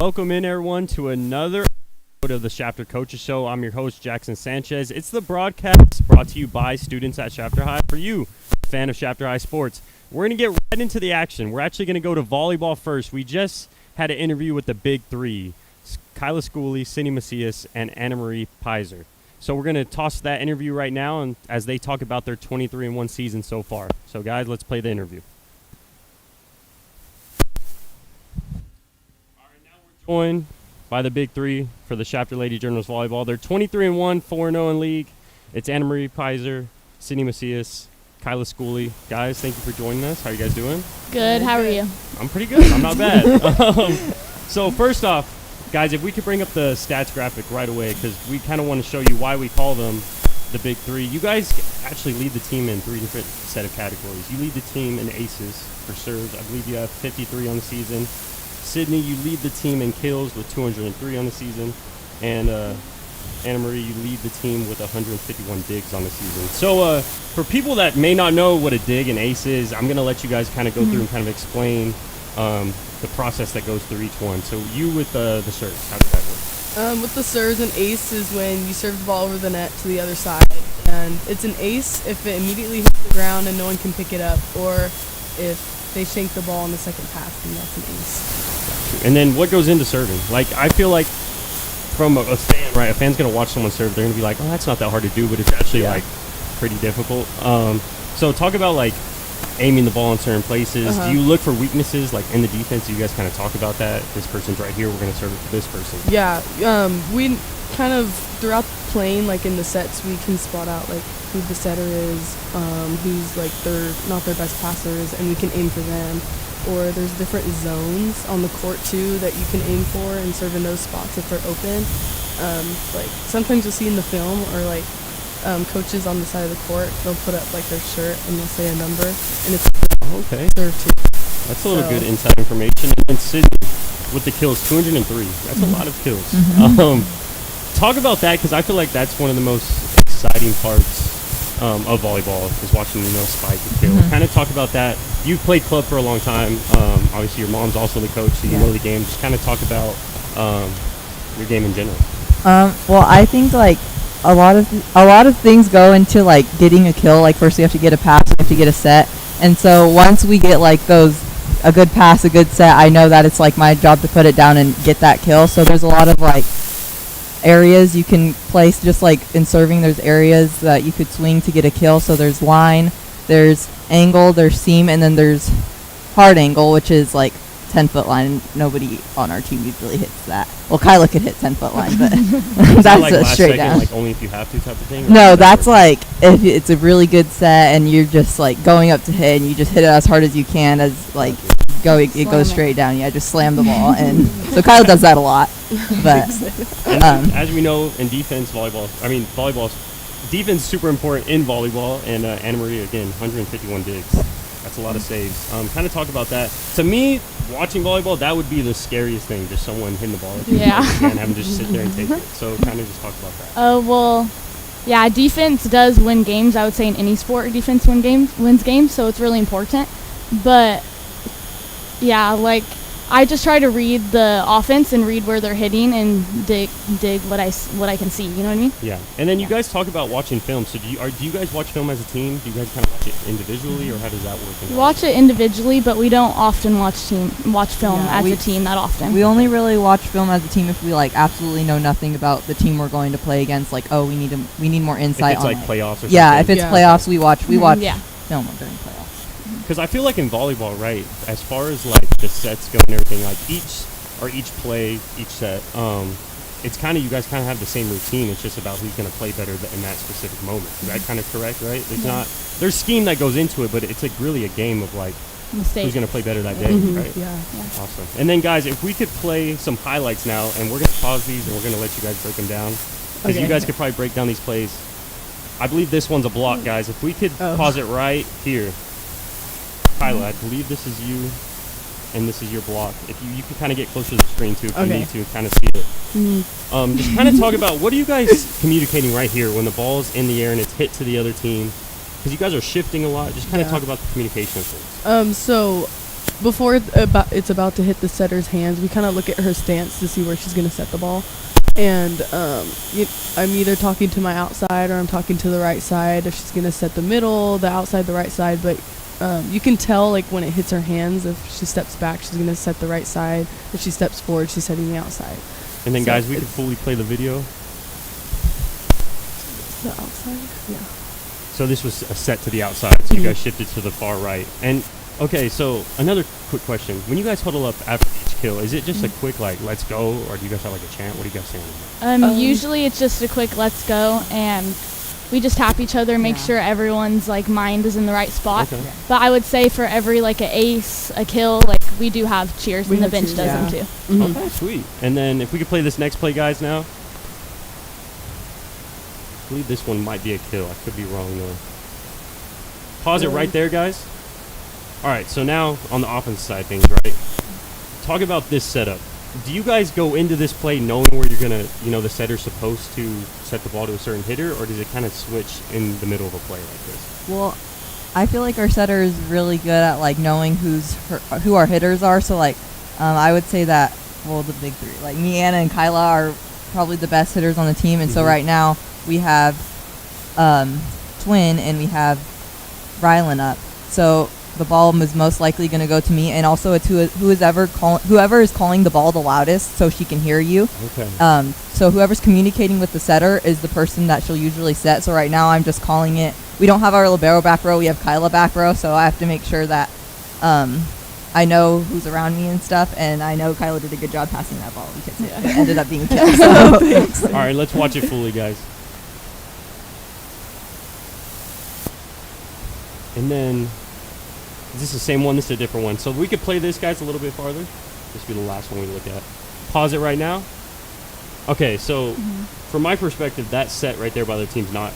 Welcome in, everyone, to another episode of the Shafter Coaches Show. I'm your host, Jackson Sanchez. It's the broadcast brought to you by students at Shafter High. For you, fan of Shafter High sports, we're going to get right into the action. We're actually going to go to volleyball first. We just had an interview with the big three, Kyla Schooley, Cindy Macias, and Anna Marie Pizer. So we're going to toss that interview right now and as they talk about their 23-1 season so far. So, guys, let's play the interview. Joined by the big three for the Shafter Lady Journals volleyball. They're 23-1, 4-0 in league. It's Anna Marie Pizer, Cindy Macias, Kyla Schooley. Guys, thank you for joining us. How are you guys doing? Good. How are you? I'm pretty good. I'm not bad. So first off, guys, if we could bring up the stats graphic right away, because we kind of want to show you why we call them the big three. You guys actually lead the team in three different set of categories. You lead the team in aces for serves. I believe you have 53 on the season. Sydney, you lead the team in kills with 203 on the season. And Anna Marie, you lead the team with 151 digs on the season. So for people that may not know what a dig and ace is, I'm going to let you guys kind of go through and kind of explain the process that goes through each one. So you with the serves, how does that work? With the serves, an ace is when you serve the ball over the net to the other side. And it's an ace if it immediately hits the ground and no one can pick it up, or if they shank the ball on the second pass, then that's an ace. And then what goes into serving? Like, I feel like from a fan, right, a fan's going to watch someone serve, they're going to be like, oh, that's not that hard to do, but it's actually, like, pretty difficult. So talk about, like, aiming the ball in certain places. Do you look for weaknesses, like, in the defense? Do you guys kind of talk about that? This person's right here, we're going to serve it to this person. Yeah, we kind of, throughout playing, like, in the sets, we can spot out, like, who the setter is, who's, like, not their best passers, and we can aim for them. Or there's different zones on the court too that you can aim for and serve in those spots if they're open. Like sometimes you'll see in the film, or like coaches on the side of the court, they'll put up like their shirt and they'll say a number, and it's okay. serve too. That's a little good inside information. And then Sydney with the kills, 203. That's a lot of kills. Talk about that, because I feel like that's one of the most exciting parts of volleyball is watching, spike and kill. Kind of talk about that. You've played club for a long time. Obviously, your mom's also the coach, so you know the game. Just kind of talk about your game in general. Well, I think like a lot of things go into like getting a kill. Like first, you have to get a pass, you have to get a set, and so once we get like a good pass, a good set, I know that it's like my job to put it down and get that kill. So there's a lot of like areas you can place, just like in serving there's areas that you could swing to get a kill. So there's line, there's angle, there's seam, and then there's hard angle, which is like 10-foot line. Nobody on our team usually hits that. Well, Kyla could hit 10-foot line, but that's like a straight down. Like only if you have to type of thing? No, that's like if it's a really good set and you're just like going up to hit and you just hit it as hard as you can, as like it goes straight down. Yeah, just slam the ball. And so Kyla does that a lot. But as we know in defense, defense is super important in volleyball. And Anna Marie, again, 151 digs. That's a lot of saves. Kind of talk about that. To me, watching volleyball, that would be the scariest thing, just someone hitting the ball. Yeah. And having to just sit there and take it. So kind of just talk about that. Well, yeah, defense does win games. I would say in any sport, defense wins games, so it's really important. But, yeah, like, I just try to read the offense and read where they're hitting and dig what I can see. You know what I mean? Yeah. And then you guys talk about watching film. So do you guys watch film as a team? Do you guys kind of watch it individually, or how does that work? We watch it individually, but we don't often watch film as a team that often. We only really watch film as a team if we like absolutely know nothing about the team we're going to play against. Like, we need more insight. If it's like playoffs or something. Yeah, if it's playoffs, we watch film during playoffs. Because I feel like in volleyball, right, as far as like the sets go and everything, like each play, each set, it's kind of, you guys kind of have the same routine. It's just about who's going to play better in that specific moment. Is that kind of correct, right? There's scheme that goes into it, but it's like really a game of like who's going to play better that day, right? Yeah. Awesome. And then guys, if we could play some highlights now, and we're going to pause these and we're going to let you guys break them down, because you guys could probably break down these plays. I believe this one's a block, guys. If we could pause it right here. Kyla, I believe this is you, and this is your block. If you can kind of get closer to the screen too, if you need to kind of see it. Just kind of talk about, what are you guys communicating right here when the ball's in the air and it's hit to the other team? Because you guys are shifting a lot. Just kind of talk about the communication of things. So before it's about to hit the setter's hands, we kind of look at her stance to see where she's going to set the ball. And I'm either talking to my outside or I'm talking to the right side. If she's going to set the middle, the outside, the right side. But you can tell, like, when it hits her hands, if she steps back, she's going to set the right side. If she steps forward, she's setting the outside. And then, So guys, we can fully play the video. The outside? Yeah. So this was a set to the outside, so you Mhm. guys shifted to the far right. And, okay, so another quick question. When you guys huddle up after each kill, is it just a quick, like, let's go, or do you guys have, like, a chant? What are you guys saying? Usually it's just a quick let's go, and we just tap each other, make Yeah. sure everyone's like mind is in the right spot. Okay. But I would say for every like a ace, a kill, like we do have cheers, We and the have bench cheers, does yeah. them too. Mhm. Okay, sweet. And then if we could play this next play, guys, now. I believe this one might be a kill. I could be wrong, though. Pause it right there, guys. All right, so now on the offense side of things, right? Talk about this setup. Do you guys go into this play knowing where you're going to, the setter's supposed to set the ball to a certain hitter, or does it kind of switch in the middle of a play like this? Well, I feel like our setter is really good at like knowing who our hitters are. So like, I would say that the big three, like me, Anna, and Kyla, are probably the best hitters on the team. And so right now we have Twin and we have Rylan up. So the ball is most likely going to go to me, and also it's whoever is calling the ball the loudest, so she can hear you. Okay. So whoever's communicating with the setter is the person that she'll usually set. So right now I'm just calling it. We don't have our libero back row. We have Kyla back row, so I have to make sure that I know who's around me and stuff. And I know Kyla did a good job passing that ball because it ended up being a kill. So. All right, let's watch it fully, guys. And then, is this the same one? This is a different one. So we could play this, guys, a little bit farther. This will be the last one we look at. Pause it right now. Okay, so from my perspective, that set right there by the team's not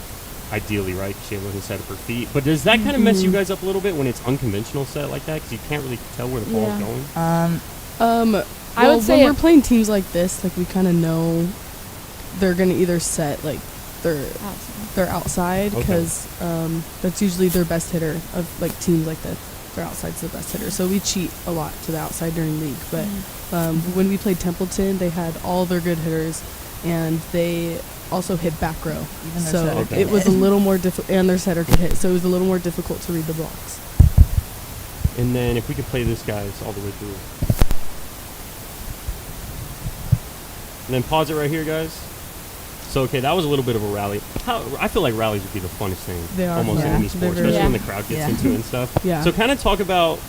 ideally right. She wasn't set up her feet. But does that kind of mess you guys up a little bit when it's unconventional set like that? Because you can't really tell where the ball is going. I would say when we're playing teams like this, like we kind of know they're gonna either set like their outside because that's usually their best hitter of like teams like that. Their outside's the best hitter, so we cheat a lot to the outside during league. But when we played Templeton, they had all their good hitters, and they also hit back row. Even their So setter could it was hit. a little more difficult, and their setter could hit. So it was a little more difficult to read the blocks. And then if we could play this, guys, all the way through. And then pause it right here, guys. So, okay, that was a little bit of a rally. I feel like rallies would be the funnest thing They are, almost in yeah. any sport, They're very- especially when Yeah. the crowd gets Yeah. into it and stuff. Yeah. So kind of talk about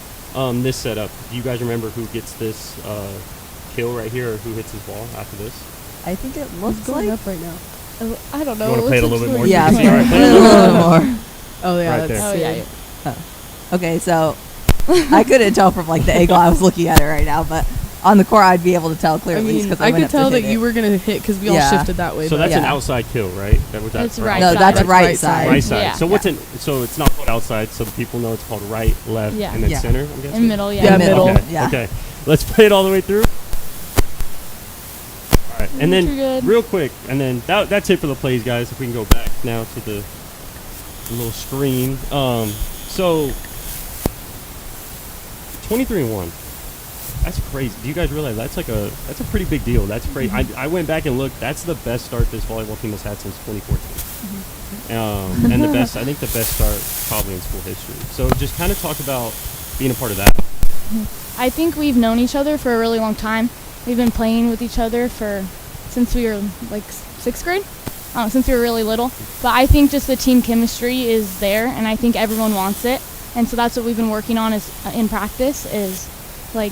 this setup. Do you guys remember who gets this kill right here, or who hits his ball after this? I think it It's looks going like. up right now. I don't know. You want to play it a little bit more? Yeah, so you can see? All right, play play it it a little bit more. Oh yeah, Right that's there. Oh yeah. Okay, so I couldn't tell from like the angle I was looking at it right now, but on the court I'd be able to tell I clearly. mean, because I could tell that hit you it. were gonna hit because we all Yeah. shifted that way. So but that's an Yeah. outside kill, right? That was that. It's right No, side. that's That's right right side. side. Right side. Yeah. So what's in? So it's not called outside, so the people know it's called right, left, Yeah. and then Yeah. center. I'm guessing. In middle, yeah. Yeah, middle. Okay. Yeah. Okay. Let's play it all the way through. All right, and You're then good. real quick, and then that's it for the plays, guys. If we can go back now to the little screen. So 23-1. That's crazy. Do you guys realize that's a pretty big deal? That's crazy. I went back and looked. That's the best start this volleyball team has had since 2014. And I think the best start probably in school history. So just kind of talk about being a part of that. I think we've known each other for a really long time. We've been playing with each other since we were like 6th grade, since we were really little. But I think just the team chemistry is there, and I think everyone wants it. And so that's what we've been working on in practice is like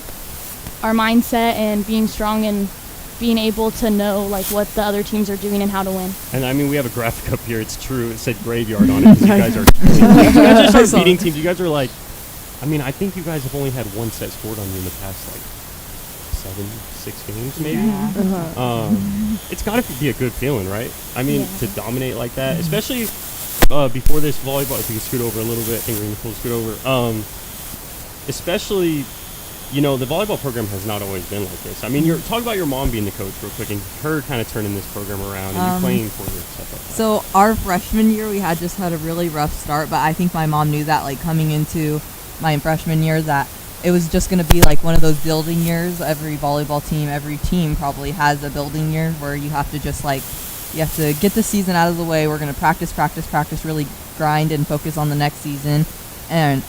our mindset and being strong and being able to know like what the other teams are doing and how to win. And I mean, we have a graphic up here. It's true. It said graveyard on it. 'Cause you guys are you guys just start beating teams. You guys are like, I mean, I think you guys have only had one set scored on you in the past like 6 games, maybe. Yeah. It's got to be a good feeling, right? I mean, Yeah. to dominate like that, especially before this volleyball. If we can scoot over a little bit, I think we're going to scoot over. Especially, the volleyball program has not always been like this. I mean, talk about your mom being the coach real quick and her kind of turning this program around and you playing for her and stuff like that. So our freshman year, we just had a really rough start, but I think my mom knew that, like coming into my freshman year, that it was just going to be like one of those building years. Every volleyball team, every team probably has a building year where you have to just like, you have to get the season out of the way. We're going to practice, really grind and focus on the next season. And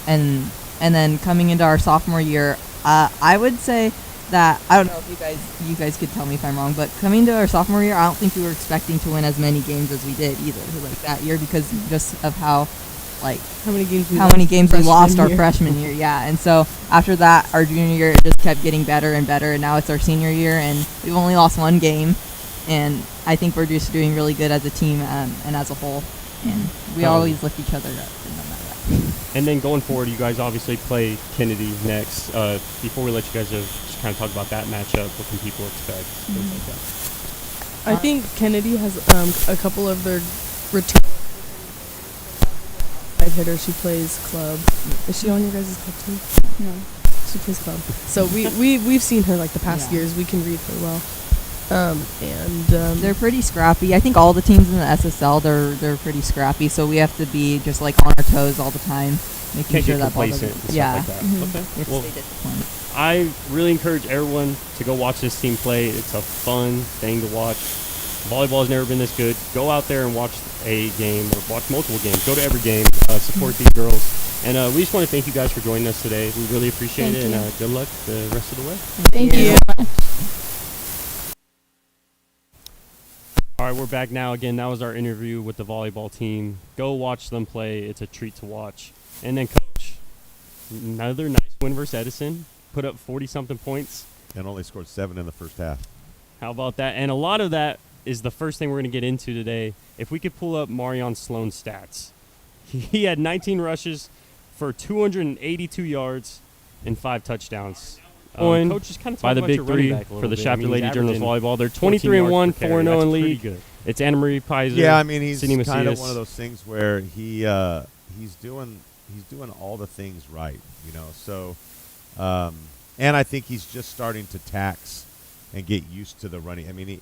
then coming into our sophomore year, I would say that, I don't know if you guys could tell me if I'm wrong, but coming to our sophomore year, I don't think we were expecting to win as many games as we did either, like that year, because just of how many games we lost our freshman year. Yeah. And so after that, our junior year, it just kept getting better and better, and now it's our senior year, and we've only lost one game, and I think we're just doing really good as a team and as a whole, and we always lift each other up. And then going forward, you guys obviously play Kennedy next. Before we let you guys just kind of talk about that matchup, what can people expect? Things like that. I think Kennedy has a couple of their return hitter. She plays club. Is she on your guys' club too? No, she plays club. So we've seen her like the past years. We can read her well. They're pretty scrappy. I think all the teams in the SSL, they're pretty scrappy. So we have to be just like on our toes all the time, making sure that ball doesn't. Like that. Okay. Well, I really encourage everyone to go watch this team play. It's a fun thing to watch. Volleyball has never been this good. Go out there and watch a game or watch multiple games. Go to every game. Support these girls. And we just want to thank you guys for joining us today. We really appreciate it. And good luck the rest of the way. Thank you. All right, we're back now again. That was our interview with the volleyball team. Go watch them play. It's a treat to watch. And then, Coach, another nice win versus Edison. Put up 40-something points. And only scored 7 in the first half. How about that? And a lot of that is the first thing we're going to get into today. If we could pull up Marion Sloan's stats. He had 19 rushes for 282 yards and 5 touchdowns. Coach just kind of by the big three for the Shapley Lady Journals volleyball. They're 23-1, 4-0 in league. Good. It's Anna Marie Pizer. Yeah, I mean he's kind of one of those things where he's doing all the things right, you know. So, and I think he's just starting to tax and get used to the running. I mean,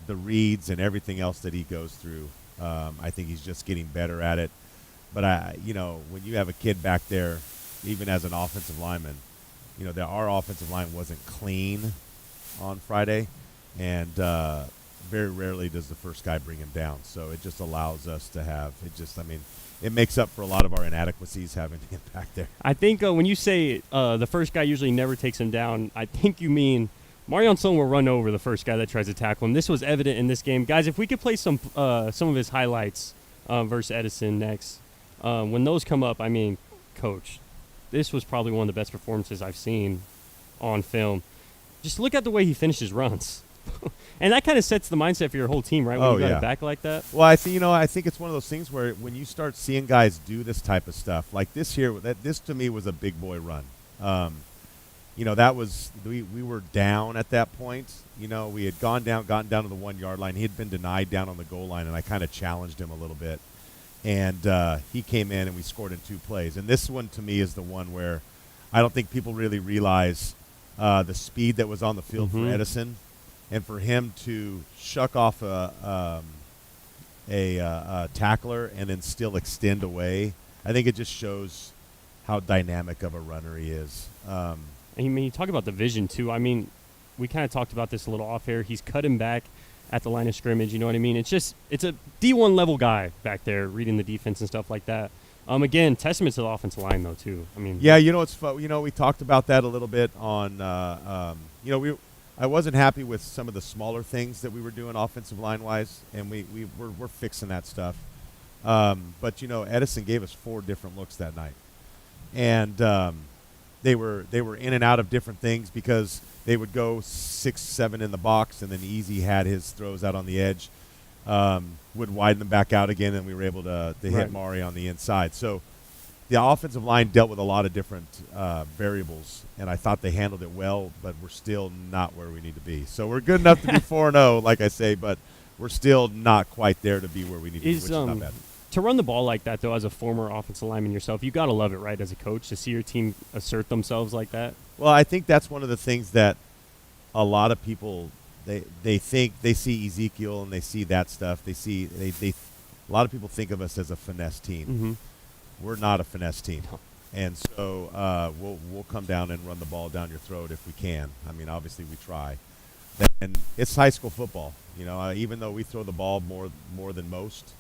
the reads and everything else that he goes through. I think he's just getting better at it. But when you have a kid back there, even as an offensive lineman. You know, our offensive line wasn't clean on Friday, and very rarely does the first guy bring him down. So it just allows us to have it makes up for a lot of our inadequacies having him back there. I think when you say the first guy usually never takes him down, I think you mean Marion Sloan will run over the first guy that tries to tackle him. This was evident in this game. Guys, if we could play some of his highlights versus Edison next, when those come up, I mean, Coach, this was probably one of the best performances I've seen on film. Just look at the way he finishes runs. And that kind of sets the mindset for your whole team, right? When you got it back like that. Well, I think it's one of those things where when you start seeing guys do this type of stuff, like this here, this to me was a big boy run. That was we were down at that point. You know, we had gotten down to the 1 yard line. He had been denied down on the goal line, and I kind of challenged him a little bit. And he came in and we scored in 2 plays. And this one to me is the one where I don't think people really realize the speed that was on the field for Edison, and for him to shuck off a tackler and then still extend away. I think it just shows how dynamic of a runner he is. I mean, you talk about the vision too. I mean, we kind of talked about this a little off air. He's cutting back at the line of scrimmage, you know what I mean? It's a D1 level guy back there reading the defense and stuff like that. Again, testament to the offensive line though too. I mean, yeah, it's fun. We talked about that a little bit on. I wasn't happy with some of the smaller things that we were doing offensive line wise, and we're fixing that stuff. But Edison gave us 4 different looks that night, and they were in and out of different things because they would go 6, 7 in the box, and then Easy had his throws out on the edge, would widen them back out again, and we were able to hit Mari on the inside. So the offensive line dealt with a lot of different variables, and I thought they handled it well, but we're still not where we need to be. So we're good enough to be 4-0, like I say, but we're still not quite there to be where we need to be, which is not bad. To run the ball like that, though, as a former offensive lineman yourself, you got to love it, right, as a coach, to see your team assert themselves like that? Well, I think that's one of the things that a lot of people, they think they see Ezekiel and they see that stuff. A lot of people think of us as a finesse team. Mm-hmm. We're not a finesse team. And so we'll come down and run the ball down your throat if we can. I mean, obviously we try. And it's high school football. You know, even though we throw the ball more than most,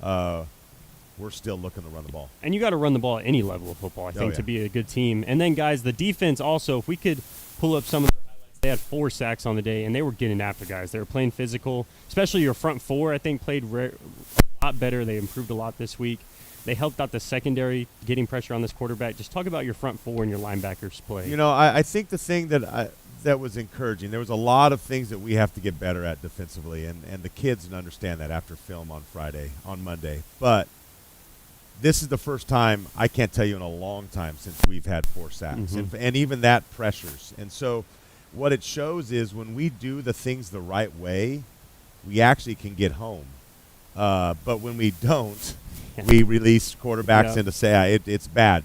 we're still looking to run the ball. And you got to run the ball at any level of football, I think, to be a good team. And then, guys, the defense also, if we could pull up some of their highlights, they had 4 sacks on the day, and they were getting after guys. They were playing physical, especially your front 4, I think, played a lot better. They improved a lot this week. They helped out the secondary, getting pressure on this quarterback. Just talk about your front 4 and your linebackers play. You know, I think the thing that was encouraging, there was a lot of things that we have to get better at defensively, and the kids didn't understand that after film on Monday. But this is the first time, I can't tell you in a long time, since we've had 4 sacks. And even that pressures. And so what it shows is when we do the things the right way, we actually can get home. But when we don't, we release quarterbacks into say it's bad.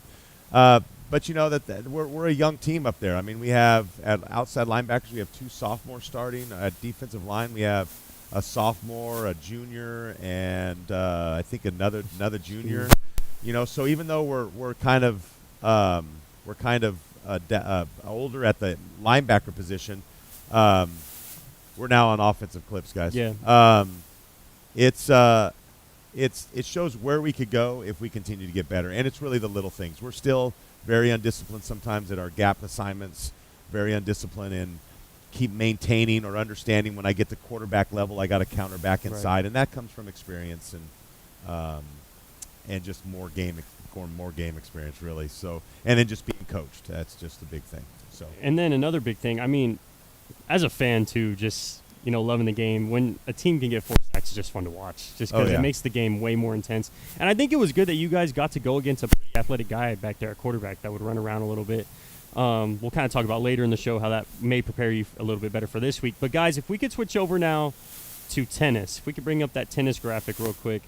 But you know that we're a young team up there. I mean, we have at outside linebackers, we have 2 sophomores starting. At defensive line, we have a sophomore, a junior, and I think another junior. You know, so even though we're kind of older at the linebacker position, we're now on offensive clips, guys. Yeah. It shows where we could go if we continue to get better, and it's really the little things. We're still very undisciplined sometimes at our gap assignments, very undisciplined in keep maintaining or understanding when I get to quarterback level, I got to counter back inside, and that comes from experience and just more game experience, really. So, and then just being coached, that's just a big thing. So, and then another big thing, I mean, as a fan too, just loving the game. When a team can get 4 sacks, it's just fun to watch, just because it makes the game way more intense. And I think it was good that you guys got to go against a pretty athletic guy back there at quarterback that would run around a little bit. We'll kind of talk about later in the show how that may prepare you a little bit better for this week. But, guys, if we could switch over now to tennis, if we could bring up that tennis graphic real quick.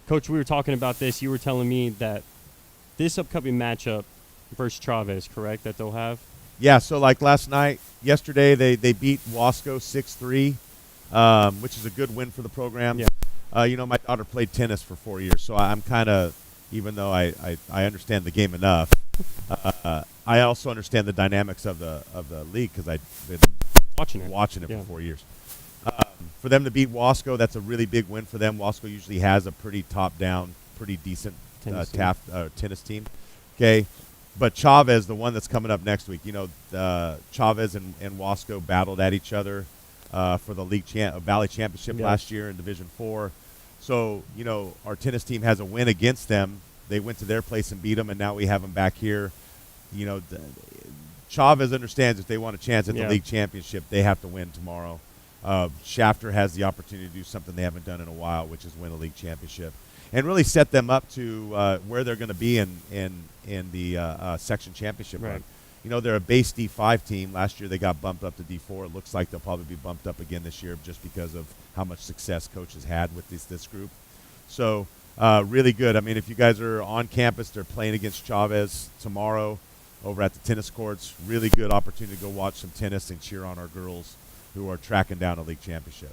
Coach, we were talking about this. You were telling me that this upcoming matchup versus Chavez, correct, that they'll have? Yeah, so like yesterday they beat Wasco 6-3, which is a good win for the program. Yeah. My daughter played tennis for 4 years, so I'm kind of, even though I understand the game enough, I also understand the dynamics of the league because I've been watching it for 4 years. For them to beat Wasco, that's a really big win for them. Wasco usually has a pretty top-down, pretty decent tennis team. Okay. But Chavez, the one that's coming up next week, Chavez and Wasco battled at each other for the league Valley Championship last year in Division 4. So, our tennis team has a win against them. They went to their place and beat them, and now we have them back here. Chavez understands if they want a chance at the league championship, they have to win tomorrow. Shafter has the opportunity to do something they haven't done in a while, which is win a league championship, and really set them up to where they're going to be in the section championship run. They're a base D5 team. Last year they got bumped up to D4. It looks like they'll probably be bumped up again this year just because of how much success Coach has had with this group. So really good. I mean, if you guys are on campus, they're playing against Chavez tomorrow over at the tennis courts. Really good opportunity to go watch some tennis and cheer on our girls who are tracking down a league championship.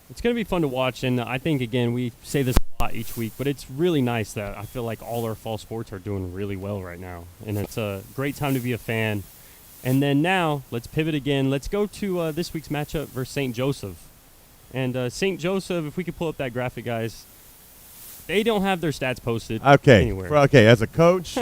It's going to be fun to watch, and I think, again, we say this a lot each week, but it's really nice that I feel like all our fall sports are doing really well right now, and it's a great time to be a fan. And then now, let's pivot again. Let's go to this week's matchup versus St. Joseph. And St. Joseph, if we could pull up that graphic, guys, they don't have their stats posted anywhere. As a coach,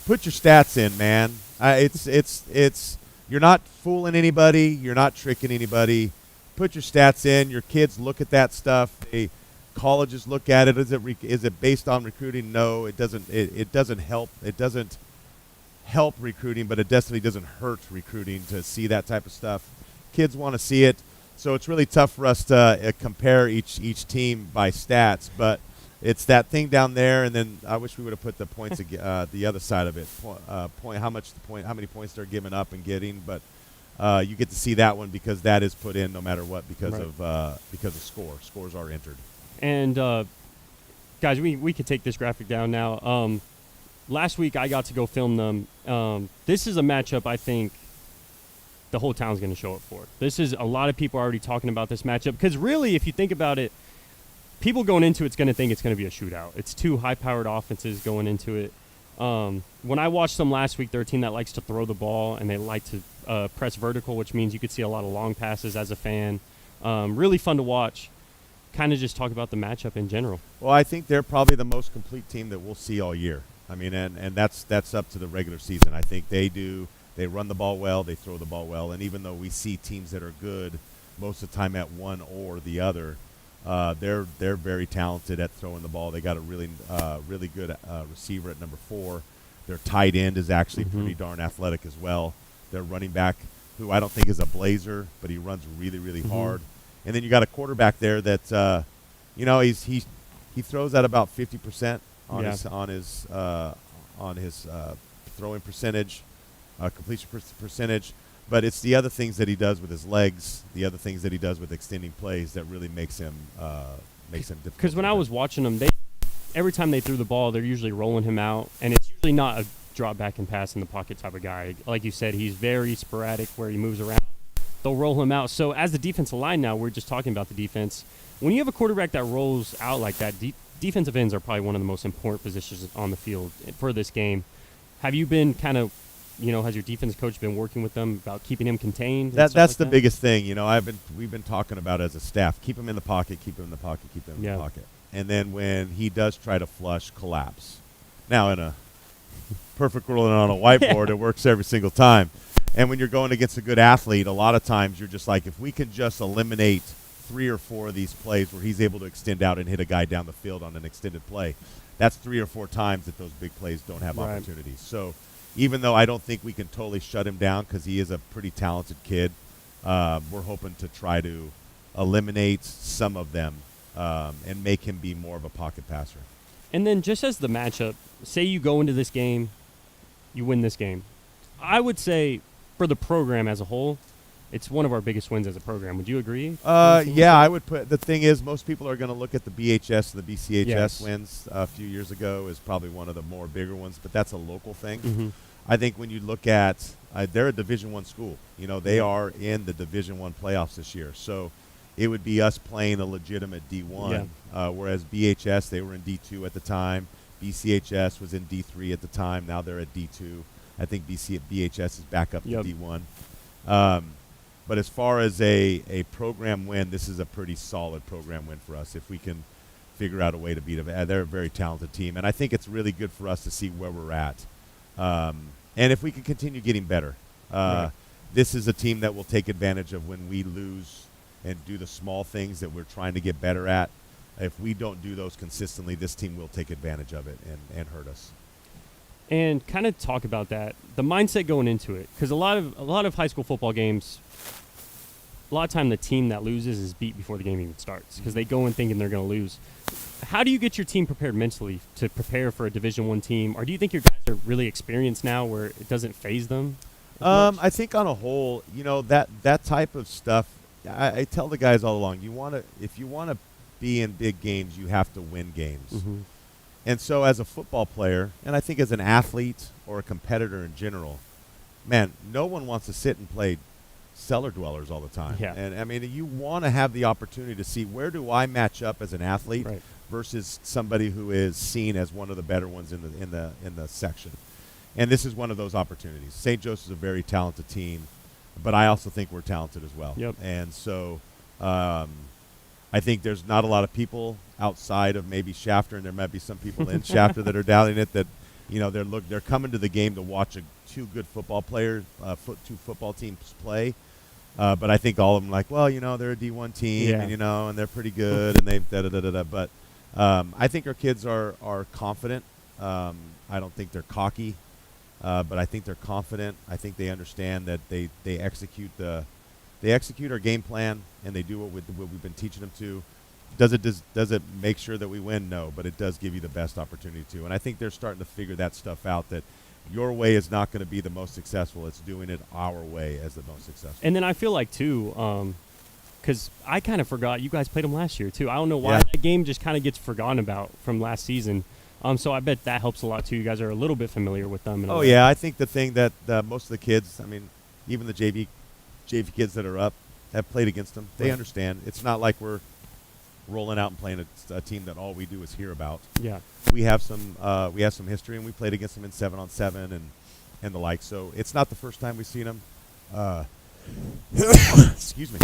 put your stats in, man. It's you're not fooling anybody. You're not tricking anybody. Put your stats in. Your kids look at that stuff. Colleges look at it. Is it based on recruiting? No, it doesn't. It doesn't help. It doesn't help recruiting, but it definitely doesn't hurt recruiting to see that type of stuff. Kids want to see it, so it's really tough for us to compare each team by stats. But it's that thing down there, and then I wish we would have put the points the other side of it. How many points they're giving up and getting, but you get to see that one because that is put in no matter what because of score. Scores are entered. And guys, we could take this graphic down now. Last week I got to go film them. This is a matchup I think the whole town's going to show up for. This is a lot of people are already talking about this matchup because really, if you think about it, people going into it's going to think it's going to be a shootout. It's two high-powered offenses going into it. When I watched them last week, they're a team that likes to throw the ball, and they like to press vertical, which means you could see a lot of long passes as a fan. Really fun to watch. Kind of just talk about the matchup in general. Well, I think they're probably the most complete team that we'll see all year. I mean, and that's up to the regular season. I think they run the ball well, they throw the ball well, and even though we see teams that are good most of the time at one or the other, they're very talented at throwing the ball. They got a really good receiver at number 4. Their tight end is actually pretty darn athletic as well. Their running back, who I don't think is a blazer, but he runs really hard. And then you got a quarterback there that he throws at about 50% on his throwing percentage, completion percentage. But it's the other things that he does with his legs, the other things that he does with extending plays that really makes him difficult. Because when I was watching them, every time they threw the ball, they're usually rolling him out, and it's usually not a drop back and pass in the pocket type of guy. Like you said, he's very sporadic where he moves around. They'll roll him out. So as the defensive line now, we're just talking about the defense. When you have a quarterback that rolls out like that, defensive ends are probably one of the most important positions on the field for this game. Have you been kind of, has your defense coach been working with them about keeping him contained? That's the biggest thing. We've been talking about as a staff. Keep him in the pocket. Keep him in the pocket. Keep him in the pocket. And then when he does try to flush, collapse. Now in a perfect world and on a whiteboard, it works every single time. And when you're going against a good athlete, a lot of times you're just like, if we can just eliminate 3 or 4 of these plays where he's able to extend out and hit a guy down the field on an extended play, that's 3 or 4 times that those big plays don't have opportunities. So even though I don't think we can totally shut him down because he is a pretty talented kid, we're hoping to try to eliminate some of them and make him be more of a pocket passer. And then just as the matchup, say you go into this game, you win this game. I would say for the program as a whole, it's one of our biggest wins as a program. Would you agree? Yeah, I would put. The thing is, most people are going to look at the BHS and the BCHS wins a few years ago as probably one of the more bigger ones, but that's a local thing. I think when you look at, they're a Division I school. They are in the Division I playoffs this year, so it would be us playing a legitimate D1. Whereas BHS, they were in D2 at the time. BCHS was in D3 at the time. Now they're at D2. I think BHS is back up to D1. But as far as a program win, this is a pretty solid program win for us if we can figure out a way to beat them. They're a very talented team, and I think it's really good for us to see where we're at. And if we can continue getting better. This is a team that will take advantage of when we lose and do the small things that we're trying to get better at. If we don't do those consistently, this team will take advantage of it and hurt us. And kind of talk about that, the mindset going into it, because a lot of high school football games, a lot of time the team that loses is beat before the game even starts because they go in thinking they're going to lose. How do you get your team prepared mentally to prepare for a Division I team, or do you think your guys are really experienced now where it doesn't faze them? I think on a whole, that type of stuff. I tell the guys all along, if you want to be in big games, you have to win games. And so as a football player, and I think as an athlete or a competitor in general, man, no one wants to sit and play cellar dwellers all the time. And I mean, you want to have the opportunity to see where do I match up as an athlete versus somebody who is seen as one of the better ones in the section. And this is one of those opportunities. St. Joseph's is a very talented team, but I also think we're talented as well. And so I think there's not a lot of people outside of maybe Shafter, and there might be some people in Shafter that are doubting it, that they're coming to the game to watch two good football players, two football teams play. But I think all of them they're a D1 team, and they're pretty good, and they've da-da-da-da-da. But I think our kids are confident. I don't think they're cocky, but I think they're confident. I think they understand that they execute our game plan, and they do what we've been teaching them to. Does it make sure that we win? No, but it does give you the best opportunity to. And I think they're starting to figure that stuff out, that your way is not going to be the most successful. It's doing it our way as the most successful. And then I feel like, too, because I kind of forgot, you guys played them last year, too. I don't know why that game just kind of gets forgotten about from last season. So I bet that helps a lot, too. You guys are a little bit familiar with them. I think the thing that most of the kids, I mean, even the JV kids that are up have played against them. They understand. It's not like we're rolling out and playing a team that all we do is hear about. Yeah. We have some history, and we played against them in 7-on-7 and the like. So it's not the first time we've seen them. Excuse me.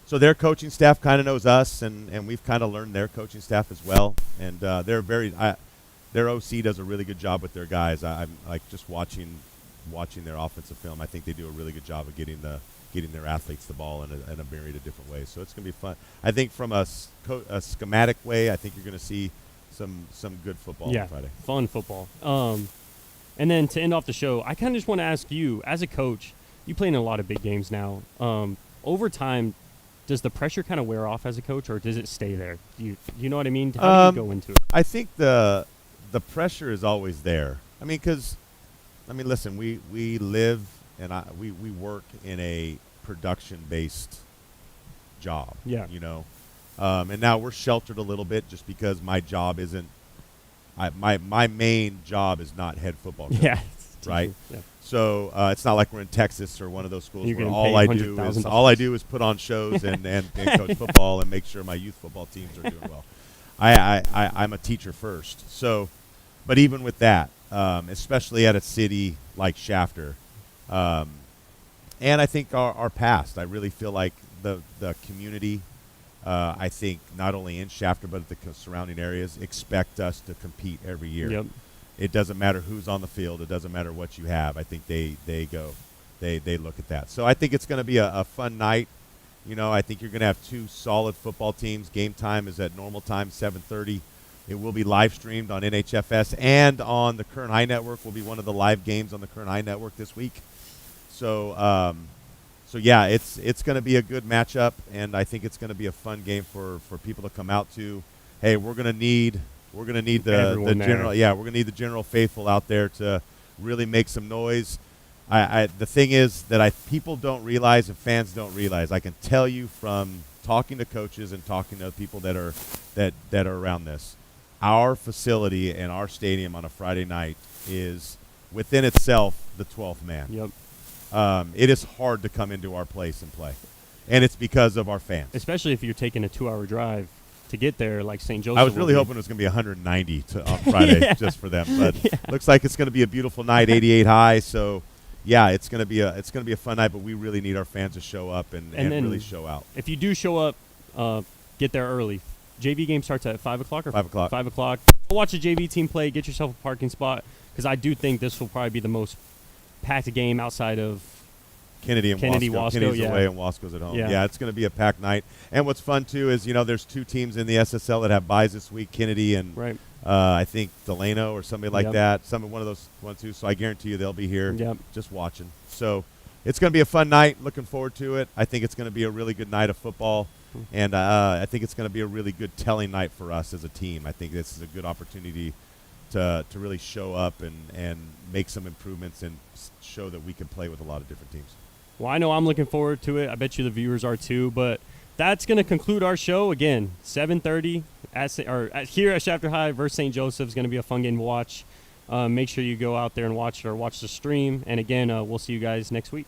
So their coaching staff kind of knows us, and we've kind of learned their coaching staff as well. And their OC does a really good job with their guys. I'm like just watching their offensive film. I think they do a really good job of getting their athletes the ball in a myriad of different ways. So it's going to be fun. I think from a schematic way, I think you're going to see some good football on Friday. Fun football. And then to end off the show, I kind of just want to ask you, as a coach, you play in a lot of big games now. Over time, does the pressure kind of wear off as a coach, or does it stay there? You know what I mean? How do you go into it? I think the pressure is always there. I mean, listen, we live and we work in a production-based job. Yeah. And now we're sheltered a little bit just because my job isn't. My main job is not head football coach. Yeah. Right. Yeah. So it's not like we're in Texas or one of those schools You're where getting paid all I do is put on shows and coach football and make sure my youth football teams are doing well. I'm a teacher first. So, but even with that, especially at a city like Shafter, and I think our past, I really feel like the community, I think not only in Shafter but the surrounding areas expect us to compete every year. Yep. It doesn't matter who's on the field. It doesn't matter what you have. I think they look at that. So I think it's going to be a fun night. I think you're going to have two solid football teams. Game time is at normal time, 7:30. It will be live streamed on NHFS and on the Kern High Network. Will be one of the live games on the Kern High Network this week. So yeah, it's going to be a good matchup, and I think it's going to be a fun game for people to come out to. Hey, we're going to need the general. Yeah, we're going to need the general faithful out there to really make some noise. The thing is that people don't realize and fans don't realize. I can tell you from talking to coaches and talking to people that are around this, our facility and our stadium on a Friday night is within itself the 12th man. Yep. It is hard to come into our place and play, and it's because of our fans. Especially if you're taking a 2-hour drive to get there, like St. Joseph. I was really hoping it was going to be 190 on Friday just for them, but looks like it's going to be a beautiful night, 88 high. So, yeah, it's going to be a fun night. But we really need our fans to show up and really show out. If you do show up, get there early. JV game starts at 5 o'clock or 5 o'clock. 5 o'clock. Go watch the JV team play. Get yourself a parking spot, because I do think this will probably be the most packed game outside of Kennedy, Wasco. Kennedy's away and Wasco's at home. Yeah, it's going to be a packed night. And what's fun, too, is, there's two teams in the SSL that have buys this week, Kennedy and I think Delano or somebody like that. One of those ones, too. So I guarantee you they'll be here just watching. So it's going to be a fun night. Looking forward to it. I think it's going to be a really good night of football. And I think it's going to be a really good telling night for us as a team. I think this is a good opportunity to really show up and make some improvements and show that we can play with a lot of different teams. Well, I know I'm looking forward to it. I bet you the viewers are too. But that's going to conclude our show. Again, 7:30 here at Shafter High versus St. Joseph is going to be a fun game to watch. Make sure you go out there and watch it or watch the stream. And again, we'll see you guys next week.